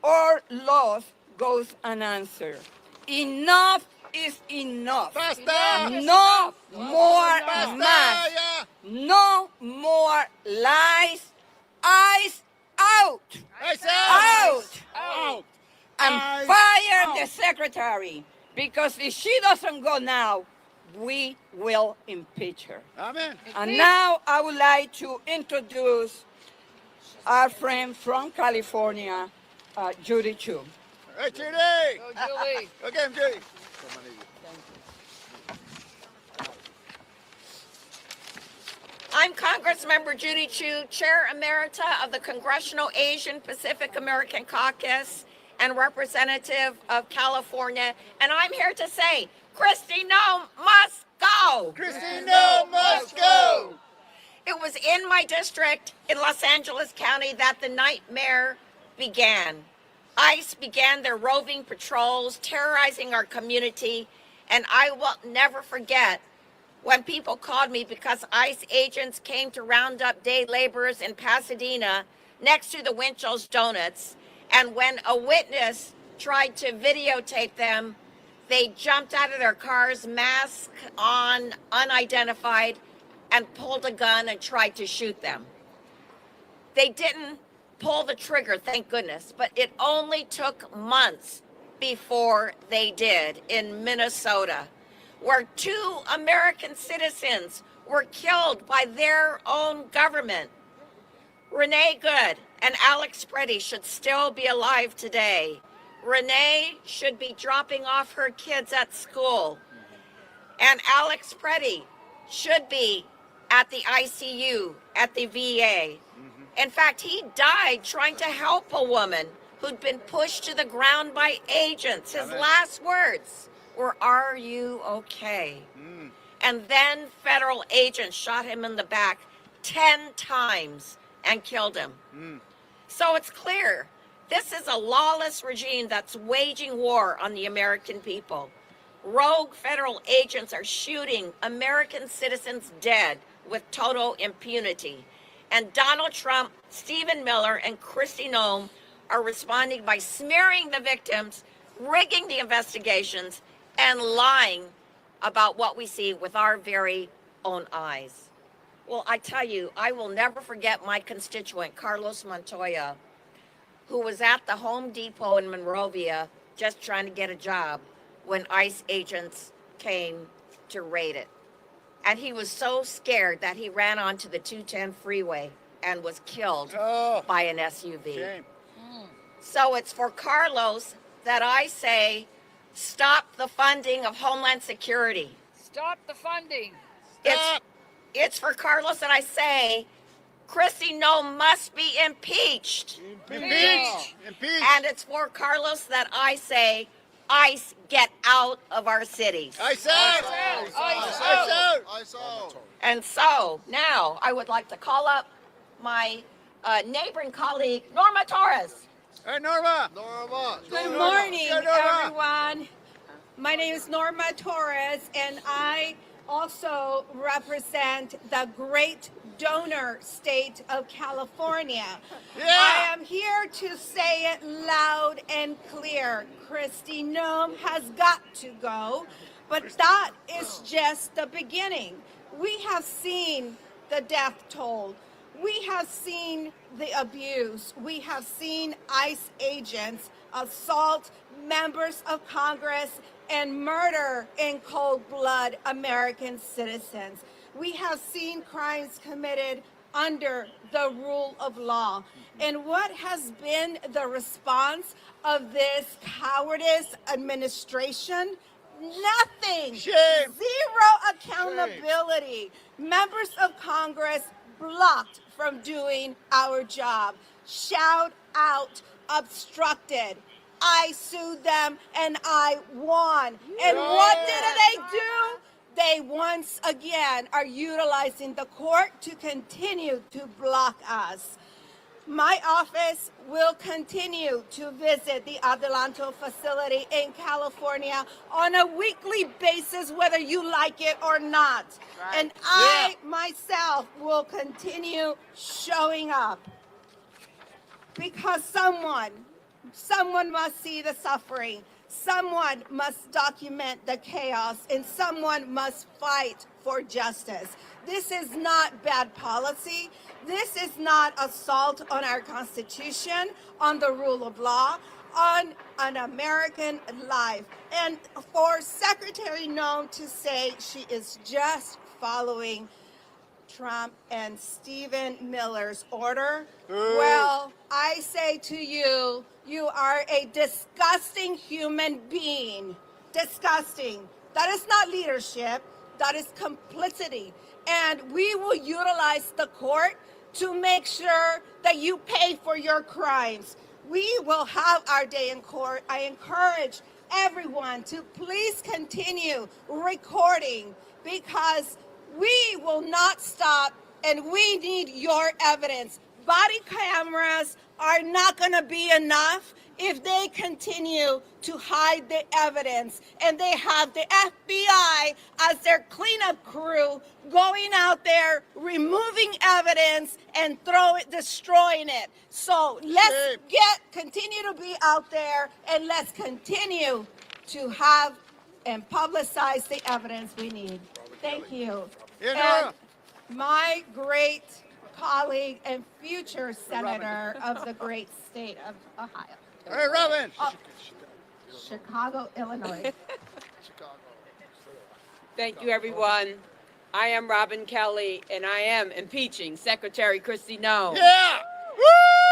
B: or lost goes unanswered. Enough is enough. No more masks. No more lies. ICE out. Out. And fire the Secretary, because if she doesn't go now, we will impeach her.
L: Amen.
B: And now I would like to introduce our friend from California, Judy Chu.
L: Hey, Judy! Go, Julie! Go get him, Judy!
B: I'm Congressmember Judy Chu, Chair Emerita of the Congressional Asian Pacific American Caucus and representative of California, and I'm here to say, Noem must go!
L: Noem must go!
B: It was in my district in Los Angeles County that the nightmare began. ICE began their roving patrols, terrorizing our community, and I will never forget when people called me because ICE agents came to round up day laborers in Pasadena next to the Winchell's Donuts, and when a witness tried to videotape them, they jumped out of their cars, mask on, unidentified, and pulled a gun and tried to shoot them. They didn't pull the trigger, thank goodness, but it only took months before they did in Minnesota, where 2 American citizens were killed by their own government. Renee Good and Alex Preddy should still be alive today. Renee should be dropping off her kids at school. And Alex Preddy should be at the ICU, at the VA. In fact, he died trying to help a woman who'd been pushed to the ground by agents. His last words were, "Are you okay?" And then federal agents shot him in the back 10 times and killed him. So it's clear, this is a lawless regime that's waging war on the American people. Rogue federal agents are shooting American citizens dead with total impunity. And Donald Trump, Stephen Miller, and Kristi Noem are responding by smearing the victims, rigging the investigations, and lying about what we see with our very own eyes. Well, I tell you, I will never forget my constituent, Carlos Montoya, who was at the Home Depot in Monrovia just trying to get a job when ICE agents came to raid it. And he was so scared that he ran onto the 210 freeway and was killed by an SUV.
L: Shame.
B: So it's for Carlos that I say, stop the funding of Homeland Security.
M: Stop the funding.
B: It's for Carlos that I say, Kristi Noem must be impeached.
L: Impeach! Impeach!
B: And it's for Carlos that I say, ICE, get out of our cities.
L: ICE out! ICE out!
B: And so now I would like to call up my neighboring colleague, Norma Torres.
L: Hey, Norma!
N: Good morning, everyone. My name is Norma Torres, and I also represent the great donor state of California. I am here to say it loud and clear. Kristi Noem has got to go, but that is just the beginning. We have seen the death toll. We have seen the abuse. We have seen ICE agents assault members of Congress and murder in cold blood American citizens. We have seen crimes committed under the rule of law. And what has been the response of this cowardice administration? Nothing.
L: Shame.
N: Zero accountability. Members of Congress blocked from doing our job. Shout out, obstructed. I sued them and I won. And what did they do? They once again are utilizing the court to continue to block us. My office will continue to visit the Adelanto facility in California on a weekly basis, whether you like it or not. And I myself will continue showing up because someone must see the suffering. Someone must document the chaos, and someone must fight for justice. This is not bad policy. This is not assault on our Constitution, on the rule of law, on an American life. And for Secretary Noem to say she is just following Trump and Stephen Miller's order, well, I say to you, you are a disgusting human being. Disgusting. That is not leadership. That is complicity. And we will utilize the court to make sure that you pay for your crimes. We will have our day in court. I encourage everyone to please continue recording because we will not stop and we need your evidence. Body cameras are not going to be enough if they continue to hide the evidence and they have the FBI as their cleanup crew going out there removing evidence and destroying it. So let's continue to be out there and let's continue to have and publicize the evidence we need. Thank you. And my great colleague and future senator of the great state of Ohio.
G: Hey, Robin.
N: Chicago, Illinois.
M: Thank you, everyone. I am Robin Kelly, and I am impeaching Secretary Kristi Noem.
G: Yeah!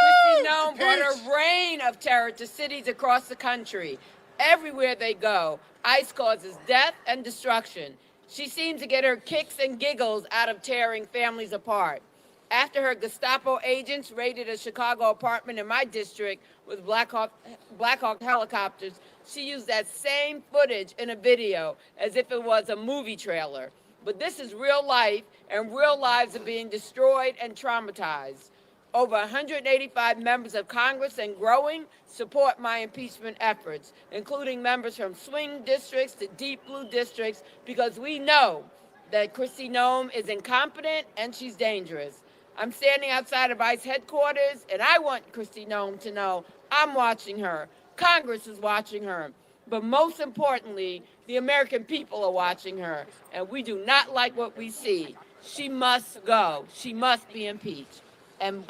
M: Kristi Noem brought a reign of terror to cities across the country. Everywhere they go, ICE causes death and destruction. She seems to get her kicks and giggles out of tearing families apart. After her Gestapo agents raided a Chicago apartment in my district with Black Hawk helicopters, she used that same footage in a video as if it was a movie trailer. But this is real life, and real lives are being destroyed and traumatized. Over 185 members of Congress and growing support my impeachment efforts, including members from swing districts to deep blue districts, because we know that Kristi Noem is incompetent and she's dangerous. I'm standing outside of ICE headquarters, and I want Kristi Noem to know I'm watching her. Congress is watching her. But most importantly, the American people are watching her, and we do not like what we see. She must go. She must be impeached. And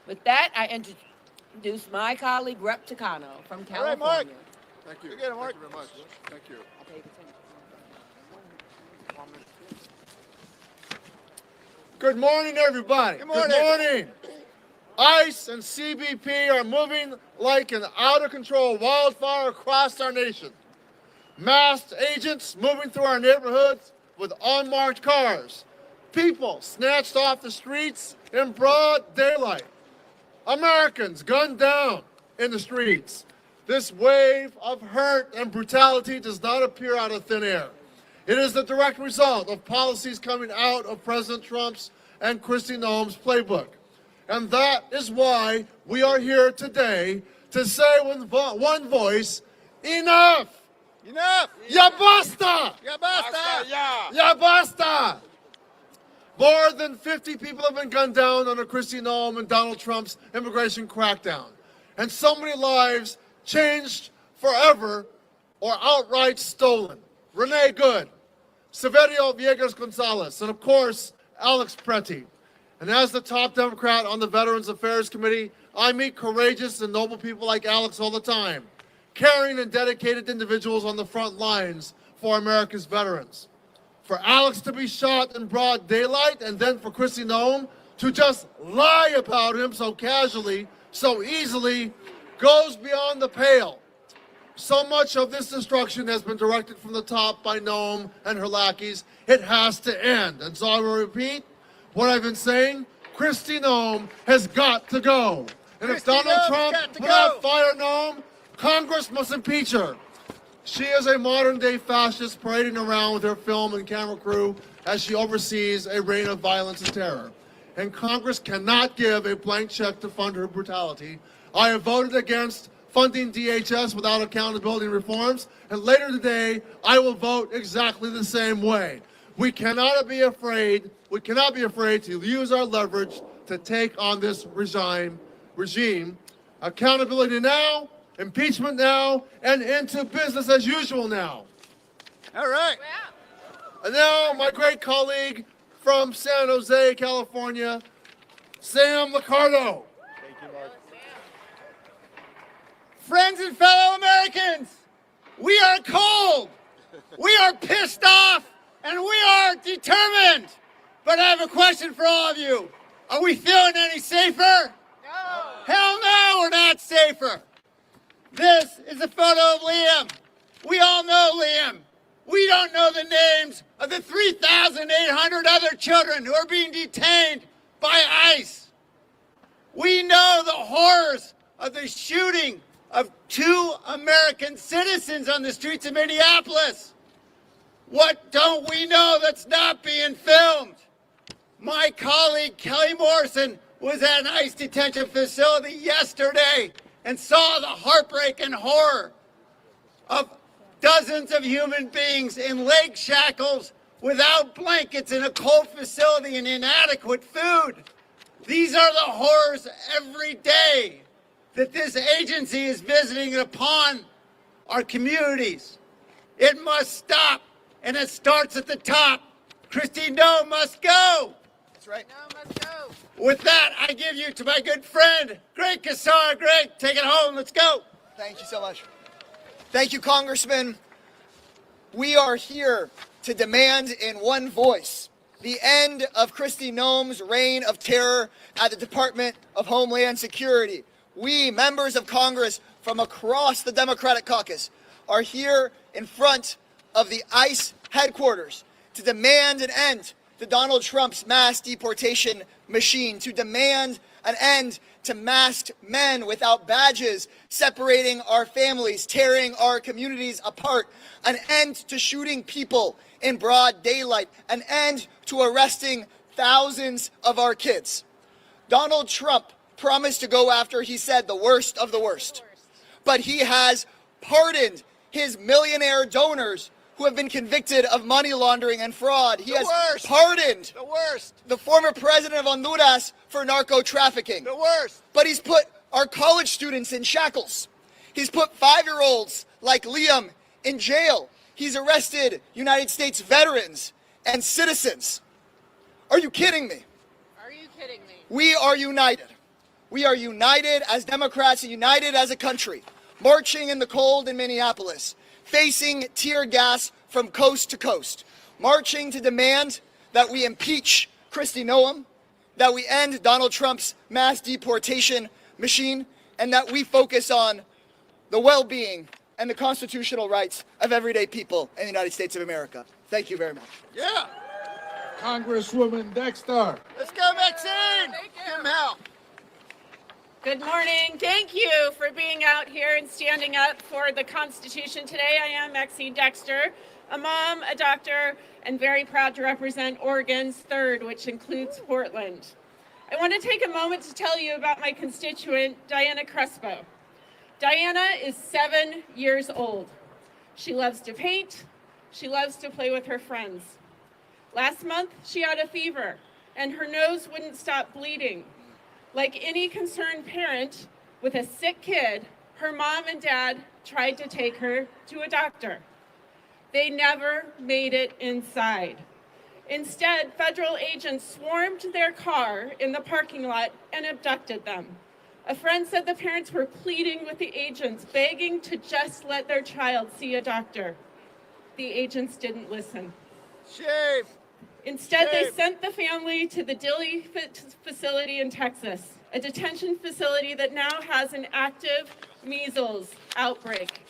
M: with that, I introduce my colleague, Rep. Takano from California.
G: All right, Mark.
E: Thank you.
G: You get it, Mark.
E: Thank you very much. Thank you. Good morning, everybody.
G: Good morning.
E: Good morning. ICE and CBP are moving like an out-of-control wildfire across our nation. Masked agents moving through our neighborhoods with unmarked cars. People snatched off the streets in broad daylight. Americans gunned down in the streets. This wave of hurt and brutality does not appear out of thin air. It is the direct result of policies coming out of President Trump's and Kristi Noem's playbook. And that is why we are here today to say with one voice, enough!
G: Enough!
E: Ya basta!
G: Ya basta!
E: Ya basta! More than 50 people have been gunned down under Kristi Noem and Donald Trump's immigration crackdown. And so many lives changed forever or outright stolen. Renee Good, Severio Villegas Gonzalez, and of course, Alex Preti. And as the top Democrat on the Veterans Affairs Committee, I meet courageous and noble people like Alex all the time, caring and dedicated individuals on the front lines for America's veterans. For Alex to be shot in broad daylight, and then for Kristi Noem to just lie about him so casually, so easily, goes beyond the pale. So much of this destruction has been directed from the top by Noem and her lackeys. It has to end. And so I will repeat what I've been saying. Kristi Noem has got to go. And if Donald Trump will not fire Noem, Congress must impeach her. She is a modern-day fascist parading around with her film and camera crew as she oversees a reign of violence and terror. And Congress cannot give a blank check to fund her brutality. I have voted against funding DHS without accountability and reforms, and later today, I will vote exactly the same way. We cannot be afraid to use our leverage to take on this regime. Accountability now, impeachment now, and into business as usual now.
G: All right.
E: And now, my great colleague from San Jose, California, Sam Liccardo.
G: Thank you, Mark.
L: Friends and fellow Americans, we are cold, we are pissed off, and we are determined. But I have a question for all of you. Are we feeling any safer? No. Hell no, we're not safer. This is a photo of Liam. We all know Liam. We don't know the names of the 3,800 other children who are being detained by ICE. We know the horrors of the shooting of 2 American citizens on the streets of Minneapolis. What don't we know that's not being filmed? My colleague Kelly Morrison was at an ICE detention facility yesterday and saw the heartbreak and horror of dozens of human beings in leg shackles without blankets in a cold facility and inadequate food. These are the horrors every day that this agency is visiting upon our communities. It must stop, and it starts at the top. Kristi Noem must go.
O: right?
E: With that, I give you to my good friend, Greg Casar. Greg, take it home. Let's go.
O: Thank you so much. Thank you, Congressman. We are here to demand in one voice the end of Kristi Noem's reign of terror at the Department of Homeland Security. We, members of Congress from across the Democratic caucus, are here in front of the ICE headquarters to demand an end to Donald Trump's mass deportation machine, to demand an end to masked men without badges, separating our families, tearing our communities apart, an end to shooting people in broad daylight, an end to arresting thousands of our kids. Donald Trump promised to go after, he said, the worst of the worst. But he has pardoned his millionaire donors who have been convicted of money laundering and fraud. He has pardoned the former president of Honduras for narco trafficking. But he's put our college students in shackles. He's put 5-year-olds like Liam in jail. He's arrested United States veterans and citizens. Are you kidding me?
C: Are you kidding me?
O: We are united. We are united as Democrats and united as a country, marching in the cold in Minneapolis, facing tear gas from coast to coast, marching to demand that we impeach Kristi Noem, that we end Donald Trump's mass deportation machine, and that we focus on the well-being and the constitutional rights of everyday people in the United States of America. Thank you very much.
A: Yeah. Congresswoman Dexter.
O: Let's go, Maxine! Give him hell.
P: Good morning. Thank you for being out here and standing up for the Constitution today. I am Maxine Dexter, a mom, a doctor, and very proud to represent Oregon's 3rd, which includes Portland. I want to take a moment to tell you about my constituent, Diana Crespo. Diana is 7 years old. She loves to paint. She loves to play with her friends. Last month, she had a fever, and her nose wouldn't stop bleeding. Like any concerned parent with a sick kid, her mom and dad tried to take her to a doctor. They never made it inside. Instead, federal agents swarmed their car in the parking lot and abducted them. A friend said the parents were pleading with the agents, begging to just let their child see a doctor. The agents didn't listen.
O: Shame.
P: Instead, they sent the family to the Dilley facility in Texas, a detention facility that now has an active measles outbreak.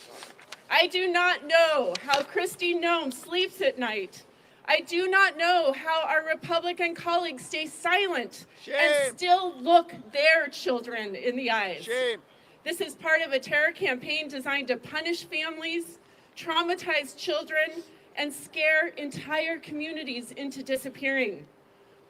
P: I do not know how Kristi Noem sleeps at night. I do not know how our Republican colleagues stay silent and still look their children in the eyes.
O: Shame.
P: This is part of a terror campaign designed to punish families, traumatize children, and scare entire communities into disappearing.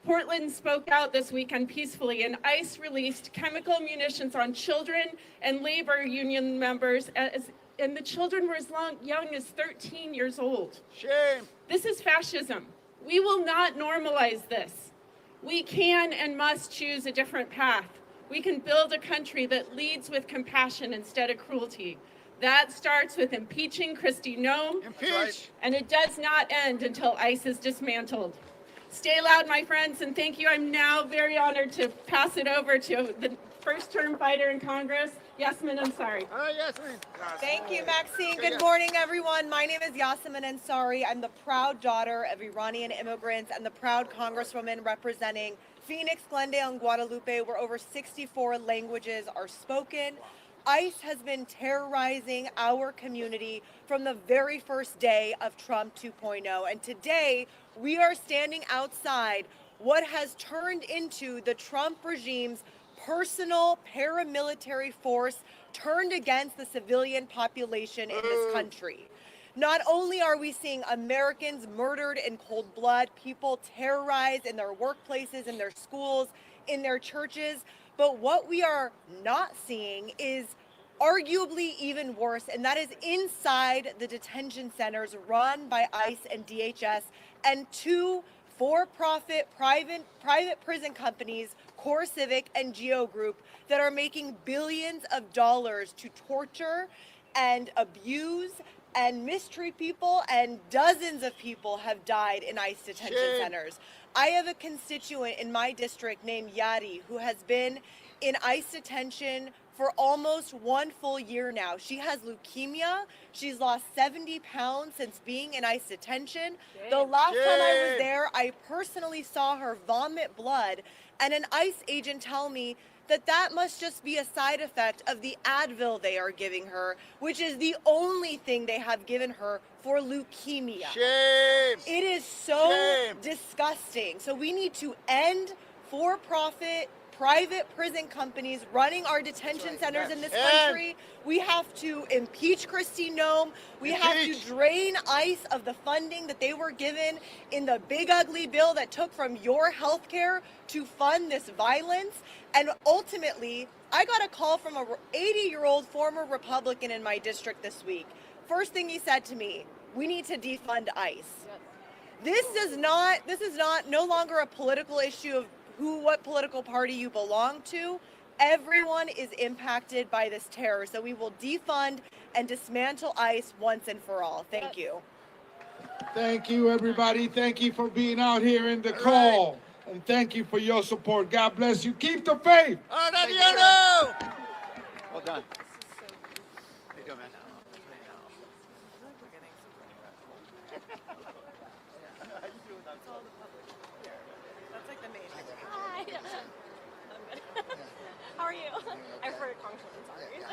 P: Portland spoke out this weekend peacefully, and ICE released chemical munitions on children and labor union members, and the children were as young as 13 years old.
O: Shame.
P: This is fascism. We will not normalize this. We can and must choose a different path. We can build a country that leads with compassion instead of cruelty. That starts with impeaching Kristi Noem.
O: Impeach.
P: And it does not end until ICE is dismantled. Stay loud, my friends, and thank you. I'm now very honored to pass it over to the first-term fighter in Congress, Yasmin Ansari.
O: Yasmin.
N: Thank you, Maxine. Good morning, everyone. My name is Yasmin Ansari. I'm the proud daughter of Iranian immigrants and the proud congresswoman representing Phoenix, Glendale, and Guadalupe, where over 64 languages are spoken. ICE has been terrorizing our community from the very first day of Trump 2.0. And today, we are standing outside what has turned into the Trump regime's personal paramilitary force turned against the civilian population in this country. Not only are we seeing Americans murdered in cold blood, people terrorized in their workplaces, in their schools, in their churches, but what we are not seeing is arguably even worse, and that is inside the detention centers run by ICE and DHS and 2 for-profit private prison companies, Core Civic and Geo Group, that are making billions of dollars to torture and abuse and mistreat people, and dozens of people have died in ICE detention centers. I have a constituent in my district named Yadi who has been in ICE detention for almost 1 full year now. She has leukemia. She's lost 70 pounds since being in ICE detention. The last time I was there, I personally saw her vomit blood, and an ICE agent tell me that that must just be a side effect of the Advil they are giving her, which is the only thing they have given her for leukemia.
E: Shame!
N: It is so
E: Shame!
N: disgusting. So we need to end for-profit private prison companies running our detention centers in this country. We have to impeach Kristi Noem. We have to drain ICE of the funding that they were given in the big ugly bill that took from your health care to fund this violence. And ultimately, I got a call from a 80-year-old former Republican in my district this week. First thing he said to me, we need to defund ICE. This is no longer a political issue of what political party you belong to. Everyone is impacted by this terror. So we will defund and dismantle ICE once and for all. Thank you.
A: Thank you, everybody. Thank you for being out here in the call. And thank you for your support. God bless you. Keep the faith.
E: Well done.
G: There you go, man.